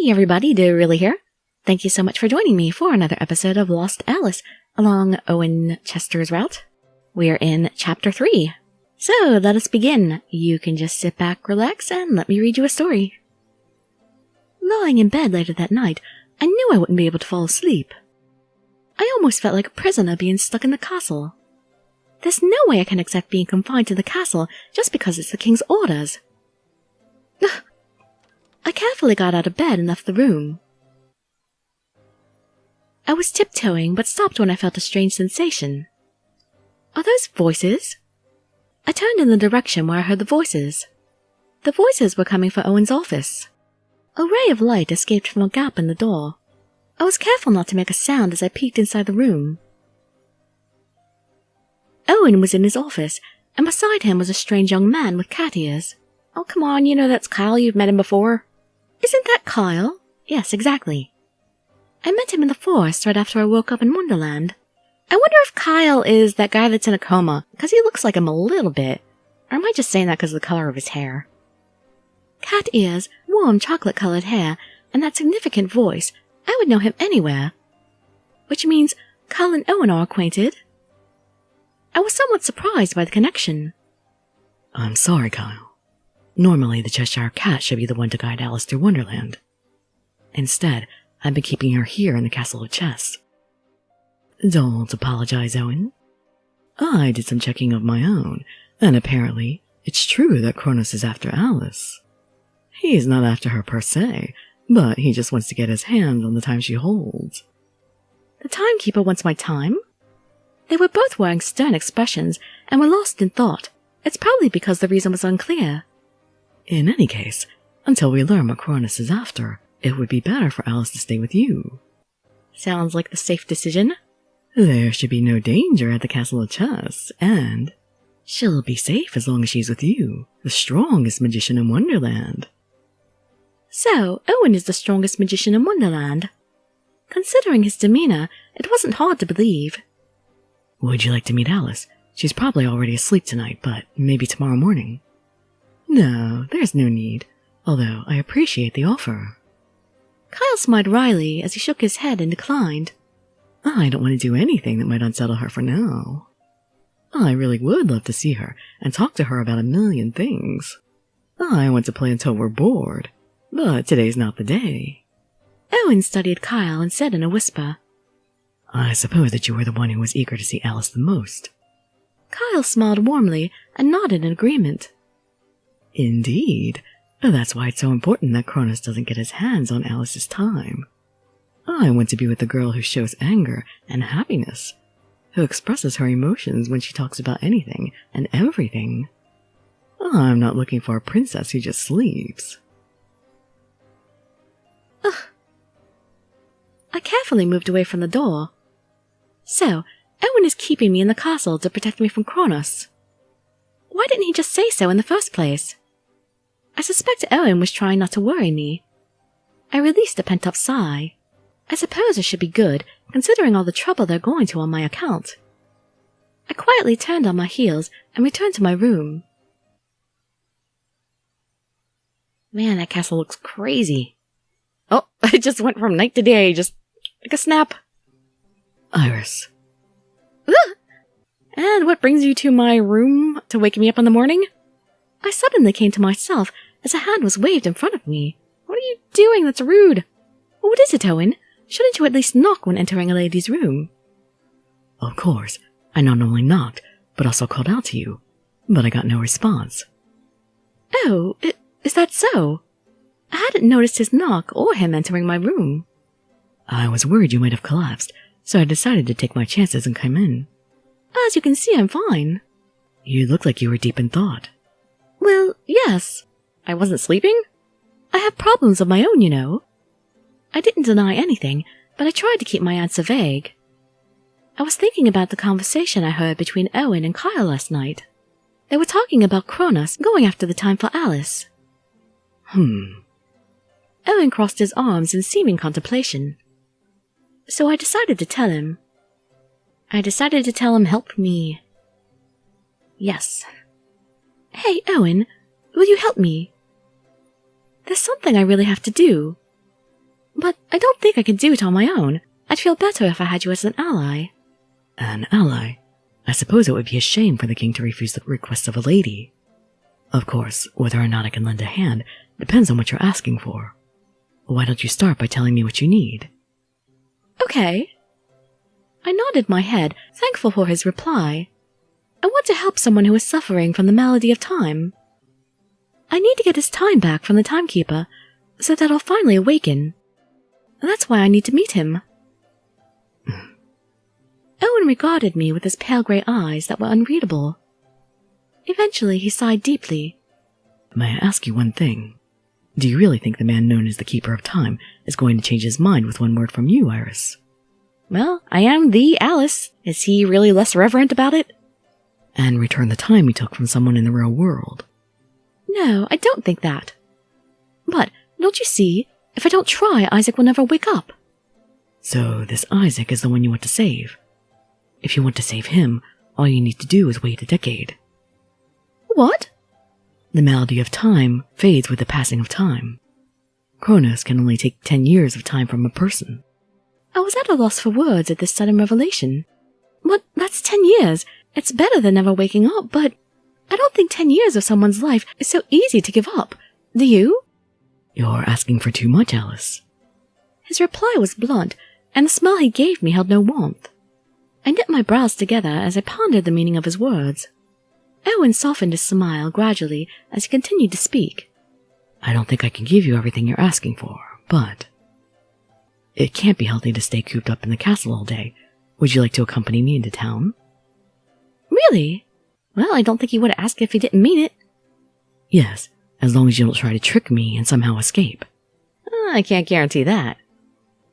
Hey everybody, Dirili here. Thank you so much for joining me for another episode of Lost Alice along Owen Chester's route. We are in Chapter 3. So, let us begin. You can just sit back, relax, and let me read you a story. Lying in bed later that night, I knew I wouldn't be able to fall asleep. I almost felt like a prisoner being stuck in the castle. There's no way I can accept being confined to the castle just because it's the king's orders. I carefully got out of bed and left the room. I was tiptoeing, but stopped when I felt a strange sensation. Are those voices? I turned in the direction where I heard the voices. The voices were coming from Owen's office. A ray of light escaped from a gap in the door. I was careful not to make a sound as I peeked inside the room. Owen was in his office, and beside him was a strange young man with cat ears. Oh, come on, you know that's Kyle. You've met him before. Isn't that Kyle? Yes, exactly. I met him in the forest right after I woke up in Wonderland. I wonder if Kyle is that guy that's in a coma, because he looks like him a little bit. Or am I just saying that because of the color of his hair? Cat ears, warm chocolate-colored hair, and that significant voice. I would know him anywhere. Which means Kyle and Owen are acquainted. I was somewhat surprised by the connection. I'm sorry, Kyle. Normally, the Cheshire Cat should be the one to guide Alice through Wonderland. Instead, I've been keeping her here in the Castle of Chess. Don't apologize, Owen. I did some checking of my own, and apparently, it's true that Kronos is after Alice. He's not after her per se, but he just wants to get his hands on the time she holds. The timekeeper wants my time? They were both wearing stern expressions and were lost in thought. It's probably because the reason was unclear. In any case, until we learn what Kronos is after, it would be better for Alice to stay with you. Sounds like the safe decision. There should be no danger at the Castle of Chess, and she'll be safe as long as she's with you, the strongest magician in Wonderland. So, Owen is the strongest magician in Wonderland. Considering his demeanor, it wasn't hard to believe. Would you like to meet Alice? She's probably already asleep tonight, but maybe tomorrow morning. No, there's no need, although I appreciate the offer. Kyle smiled wryly as he shook his head and declined. I don't want to do anything that might unsettle her for now. I really would love to see her and talk to her about a million things. I want to play until we're bored, but today's not the day. Owen studied Kyle and said in a whisper, I suppose that you were the one who was eager to see Alice the most. Kyle smiled warmly and nodded in agreement. Indeed. That's why it's so important that Kronos doesn't get his hands on Alice's time. I want to be with the girl who shows anger and happiness, who expresses her emotions when she talks about anything and everything. I'm not looking for a princess who just sleeps. I carefully moved away from the door. So, Owen is keeping me in the castle to protect me from Kronos. Why didn't he just say so in the first place? I suspect Owen was trying not to worry me. I released a pent-up sigh. I suppose it should be good, considering all the trouble they're going to on my account. I quietly turned on my heels and returned to my room. Man, that castle looks crazy. Oh, it just went from night to day, just like a snap. Iris. And what brings you to my room to wake me up in the morning? I suddenly came to myself as a hand was waved in front of me. What are you doing? That's rude. What is it, Owen? Shouldn't you at least knock when entering a lady's room? Of course. I not only knocked, but also called out to you. But I got no response. Oh, is that so? I hadn't noticed his knock or him entering my room. I was worried you might have collapsed, so I decided to take my chances and come in. As you can see, I'm fine. You look like you were deep in thought. Well, yes. I wasn't sleeping? I have problems of my own, you know. I didn't deny anything, but I tried to keep my answer vague. I was thinking about the conversation I heard between Owen and Kyle last night. They were talking about Kronos going after the time for Alice. Owen crossed his arms in seeming contemplation. So I decided to tell him. Help me. Yes. Hey, Owen, will you help me? There's something I really have to do. But I don't think I can do it on my own. I'd feel better if I had you as an ally. An ally? I suppose it would be a shame for the king to refuse the request of a lady. Of course, whether or not I can lend a hand depends on what you're asking for. Why don't you start by telling me what you need? Okay. I nodded my head, thankful for his reply. I want to help someone who is suffering from the malady of time. I need to get his time back from the timekeeper, so that I'll finally awaken. That's why I need to meet him. Owen regarded me with his pale grey eyes that were unreadable. Eventually he sighed deeply. May I ask you one thing? Do you really think the man known as the Keeper of Time is going to change his mind with one word from you, Iris? Well, I am the Alice. Is he really less reverent about it? And return the time he took from someone in the real world? No, I don't think that. But, don't you see, if I don't try, Isaac will never wake up. So this Isaac is the one you want to save. If you want to save him, all you need to do is wait a decade. What? The malady of time fades with the passing of time. Kronos can only take 10 years of time from a person. I was at a loss for words at this sudden revelation. But that's 10 years. It's better than never waking up, but I don't think 10 years of someone's life is so easy to give up. Do you? You're asking for too much, Alice. His reply was blunt, and the smile he gave me held no warmth. I knit my brows together as I pondered the meaning of his words. Owen softened his smile gradually as he continued to speak. I don't think I can give you everything you're asking for, but it can't be healthy to stay cooped up in the castle all day. Would you like to accompany me into town? Really? Well, I don't think he would have asked if he didn't mean it. Yes, as long as you don't try to trick me and somehow escape. I can't guarantee that.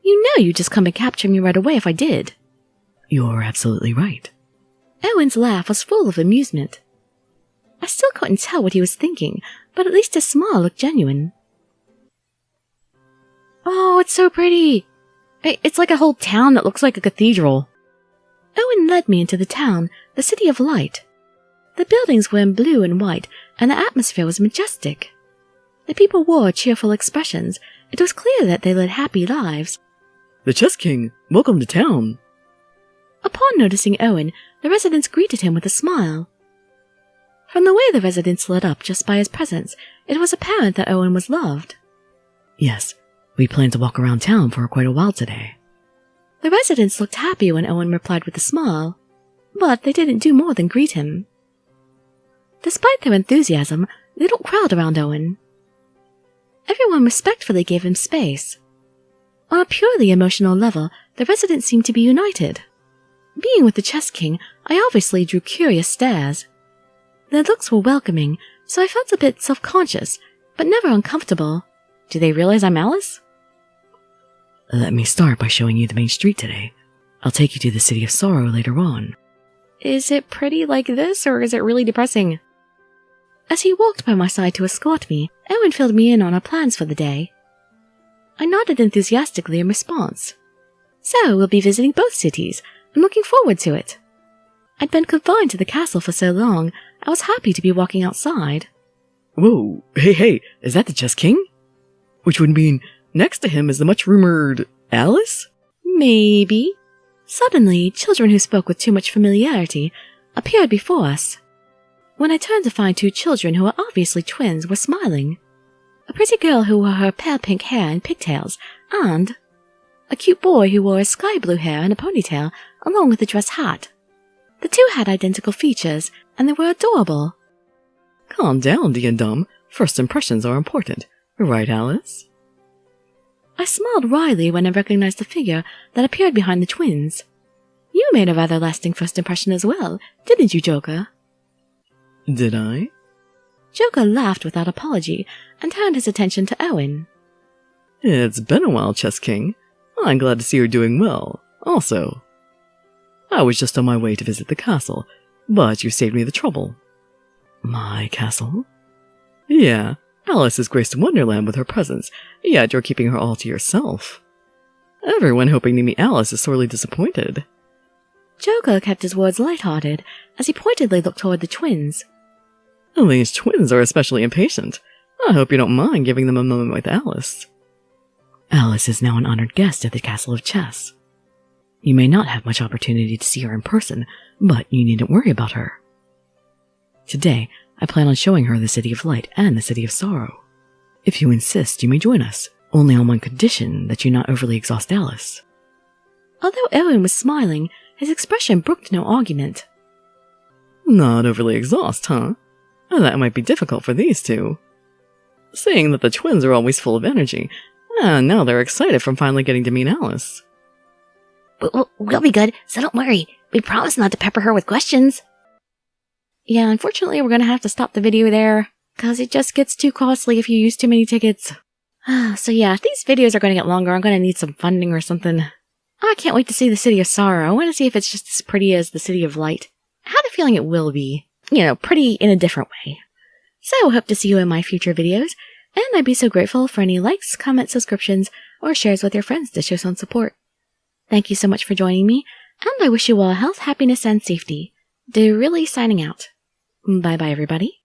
You know you'd just come and capture me right away if I did. You're absolutely right. Owen's laugh was full of amusement. I still couldn't tell what he was thinking, but at least his smile looked genuine. Oh, it's so pretty! It's like a whole town that looks like a cathedral. Owen led me into the town, the city of light. The buildings were in blue and white, and the atmosphere was majestic. The people wore cheerful expressions. It was clear that they led happy lives. The Chess King, welcome to town. Upon noticing Owen, the residents greeted him with a smile. From the way the residents lit up just by his presence, it was apparent that Owen was loved. Yes, we plan to walk around town for quite a while today. The residents looked happy when Owen replied with a smile, but they didn't do more than greet him. Despite their enthusiasm, they don't crowd around Owen. Everyone respectfully gave him space. On a purely emotional level, the residents seemed to be united. Being with the Chess King, I obviously drew curious stares. Their looks were welcoming, so I felt a bit self-conscious, but never uncomfortable. Do they realize I'm Alice? Let me start by showing you the main street today. I'll take you to the City of Sorrow later on. Is it pretty like this, or is it really depressing? As he walked by my side to escort me, Owen filled me in on our plans for the day. I nodded enthusiastically in response. So, we'll be visiting both cities. I'm looking forward to it. I'd been confined to the castle for so long, I was happy to be walking outside. Whoa, hey, is that the Chess King? Which would mean next to him is the much-rumored Alice? Maybe. Suddenly, children who spoke with too much familiarity appeared before us. When I turned to find two children who were obviously twins were smiling. A pretty girl who wore her pale pink hair and pigtails, and a cute boy who wore his sky blue hair and a ponytail, along with a dress hat. The two had identical features, and they were adorable. Calm down, Dum. First impressions are important. Right, Alice? I smiled wryly when I recognized the figure that appeared behind the twins. You made a rather lasting first impression as well, didn't you, Joker? Did I? Joker laughed without apology and turned his attention to Owen. It's been a while, Chess King. I'm glad to see you're doing well. Also, I was just on my way to visit the castle, but you saved me the trouble. My castle? Yeah, Alice has graced Wonderland with her presence, yet you're keeping her all to yourself. Everyone hoping to meet Alice is sorely disappointed. Joker kept his words light-hearted as he pointedly looked toward the twins. These twins are especially impatient. I hope you don't mind giving them a moment with Alice. Alice Alice is now an honored guest at the Castle of Chess. You may not have much opportunity to see her in person, but you needn't worry about her. Today, I plan on showing her the City of Light and the City of Sorrow. If you insist, you may join us, only on one condition, that you not overly exhaust Alice. Although Owen was smiling, his expression brooked no argument. Not overly exhaust, huh? That might be difficult for these two. Seeing that the twins are always full of energy, and now they're excited from finally getting to meet Alice. We'll be good, so don't worry. We promise not to pepper her with questions. Yeah, unfortunately we're gonna have to stop the video there, cause it just gets too costly if you use too many tickets. So yeah, if these videos are gonna get longer, I'm gonna need some funding or something. I can't wait to see the City of Sorrow. I want to see if it's just as pretty as the City of Light. I have a feeling it will be. You know, pretty in a different way. So, hope to see you in my future videos, and I'd be so grateful for any likes, comments, subscriptions, or shares with your friends to show some support. Thank you so much for joining me, and I wish you all health, happiness, and safety. Dirili signing out. Bye-bye, everybody.